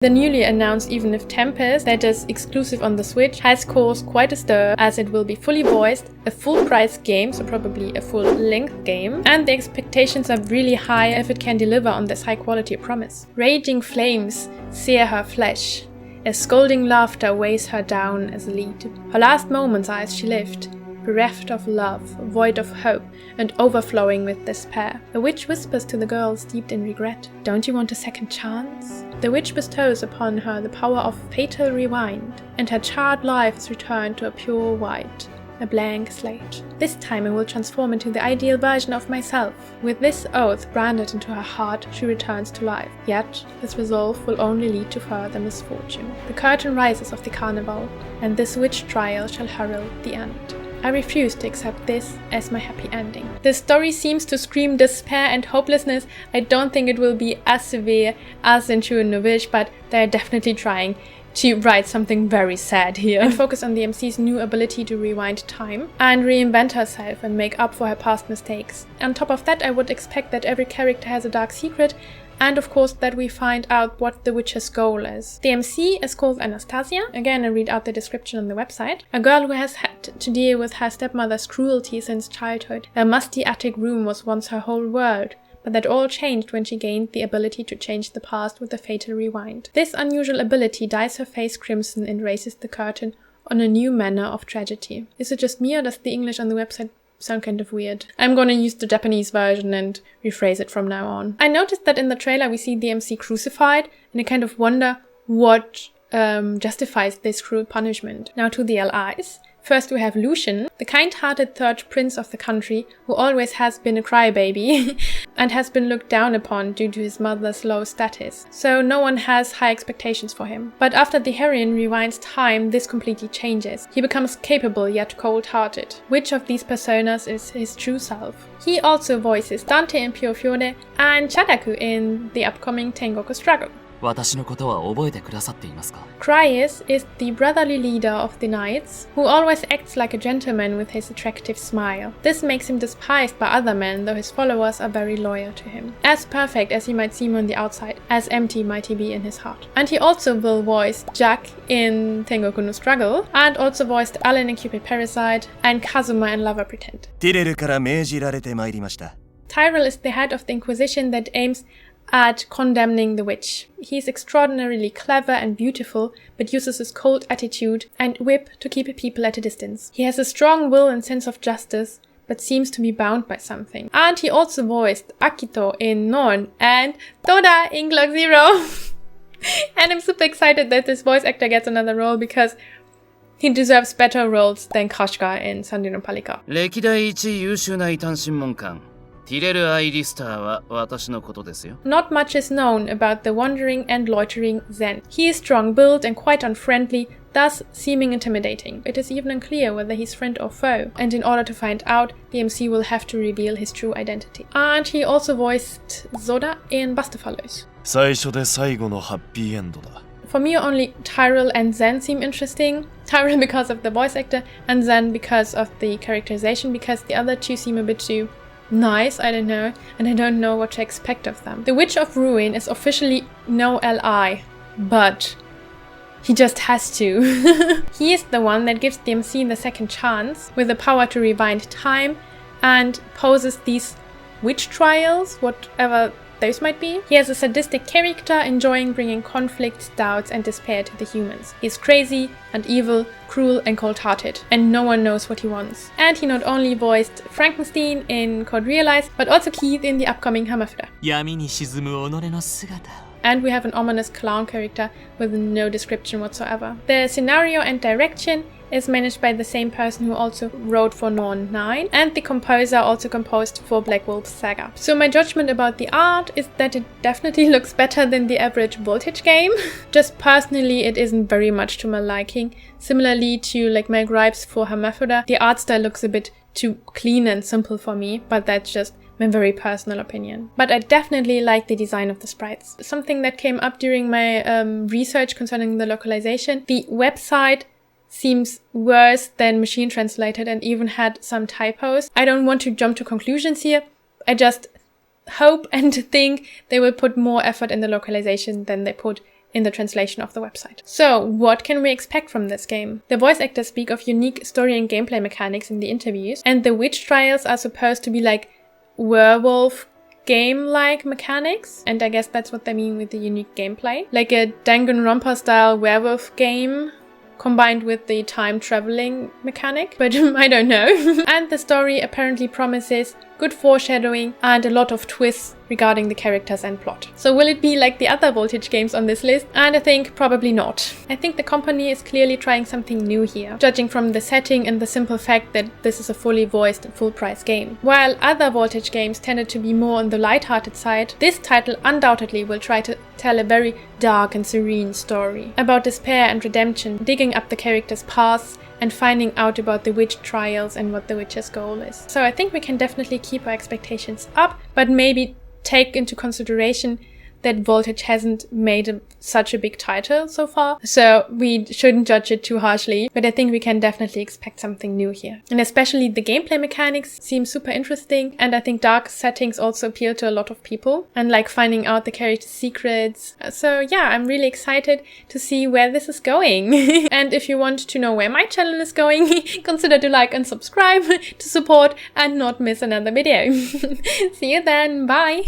The newly announced Even If Tempest, that is exclusive on the Switch, has caused quite a stir as it will be fully voiced, a full price game, so probably a full length game, and the expectations are really high if it can deliver on this high quality promise. Raging flames sear her flesh, as scolding laughter weighs her down as a lead. Her last moments are as she lived, bereft of love, void of hope, and overflowing with despair. The witch whispers to the girl steeped in regret, "Don't you want a second chance?" The witch bestows upon her the power of fatal rewind, and her charred life is returned to a pure white, a blank slate. This time I will transform into the ideal version of myself. With this oath branded into her heart, she returns to life. Yet, this resolve will only lead to further misfortune. The curtain rises of the carnival, and this witch trial shall herald the end. I refuse to accept this as my happy ending. The story seems to scream despair and hopelessness. I don't think it will be as severe as in True No Wish, but they're definitely trying to write something very sad here and focus on the MC's new ability to rewind time and reinvent herself and make up for her past mistakes. On top of that, I would expect that every character has a dark secret, and of course that we find out what the witch's goal is. The MC is called Anastasia. Again, I read out the description on the website. A girl who has had to deal with her stepmother's cruelty since childhood. A musty attic room was once her whole world, but that all changed when she gained the ability to change the past with a fatal rewind. This unusual ability dyes her face crimson and raises the curtain on a new manner of tragedy. Is it just me, or does the English on the website sound kind of weird? I'm gonna use the Japanese version and rephrase it from now on. I noticed that in the trailer we see the MC crucified, and I kind of wonder what justifies this cruel punishment. Now to the LIs. First we have Lucian, the kind-hearted third prince of the country, who always has been a crybaby and has been looked down upon due to his mother's low status. So no one has high expectations for him. But after the heroine rewinds time, this completely changes. He becomes capable yet cold-hearted. Which of these personas is his true self? He also voices Dante in Pure Fiore and Chadaku in the upcoming Tengoku Struggle. 私のことは覚えてくださっていますか? Cryis is the brotherly leader of the knights, who always acts like a gentleman with his attractive smile. This makes him despised by other men, though his followers are very loyal to him. As perfect as he might seem on the outside, as empty might he be in his heart. And he also will voice Jack in Tengoku no Struggle, and also voiced Alan in Cupid Parasite, and Kazuma in Lover Pretend. Tyrell から命じられて参りました。 Tyrell is the head of the Inquisition that aims at condemning the witch. He is extraordinarily clever and beautiful, but uses his cold attitude and whip to keep people at a distance. He has a strong will and sense of justice, but seems to be bound by something. And he also voiced Akito in Norn and Toda in Glock Zero. And I'm super excited that this voice actor gets another role because he deserves better roles than Kashka in Sunday no Palika. 歴代一優秀な異端審問官 Tyrellアイリスターは私のことですよ。 Not much is known about the wandering and loitering Zen. He is strong-built and quite unfriendly, thus seeming intimidating. It is even unclear whether he's friend or foe, and in order to find out, the MC will have to reveal his true identity. And he also voiced Zoda in Busterfellows. 最初で最後のハッピーエンドだ。 For me, only Tyrell and Zen seem interesting. Tyrell because of the voice actor, and Zen because of the characterization, because the other two seem a bit too nice, I don't know, and I don't know what to expect of them. The Witch of Ruin is officially no LI, but he just has to. He is the one that gives the MC the second chance, with the power to rewind time, and poses these witch trials, whatever those might be. He has a sadistic character, enjoying bringing conflicts, doubts, and despair to the humans. He's crazy and evil, cruel and cold-hearted, and no one knows what he wants. And he not only voiced Frankenstein in Code Realize, but also Keith in the upcoming Hamafura. 闇に沈む己の姿を And we have an ominous clown character with no description whatsoever. The scenario and direction is managed by the same person who also wrote for Norn 9, and the composer also composed for Black Wolf's Saga. So my judgment about the art is that it definitely looks better than the average Voltage game. Just personally, it isn't very much to my liking. Similarly to like my gripes for Hermaphrodite, the art style looks a bit too clean and simple for me, but that's just my very personal opinion. But I definitely like the design of the sprites. Something that came up during my research concerning the localization, the website seems worse than machine translated and even had some typos. I don't want to jump to conclusions here. I just hope and think they will put more effort in the localization than they put in the translation of the website. So, what can we expect from this game? The voice actors speak of unique story and gameplay mechanics in the interviews, and the witch trials are supposed to be like werewolf game-like mechanics, and I guess that's what they mean with the unique gameplay. Like a Danganronpa style werewolf game combined with the time traveling mechanic, but I don't know. And the story apparently promises good foreshadowing and a lot of twists regarding the characters and plot. So will it be like the other Voltage games on this list? And I think probably not. I think the company is clearly trying something new here, judging from the setting and the simple fact that this is a fully voiced and full price game. While other Voltage games tended to be more on the light-hearted side, this title undoubtedly will try to tell a very dark and serene story about despair and redemption, digging up the characters' pasts and finding out about the witch trials and what the witch's goal is. So I think we can definitely keep our expectations up, but maybe take into consideration that Voltage hasn't made such a big title so far, so we shouldn't judge it too harshly, but I think we can definitely expect something new here. And especially the gameplay mechanics seem super interesting, and I think dark settings also appeal to a lot of people, and like finding out the character's secrets. So yeah, I'm really excited to see where this is going. And if you want to know where my channel is going, consider to like and subscribe to support and not miss another video. See you then, bye!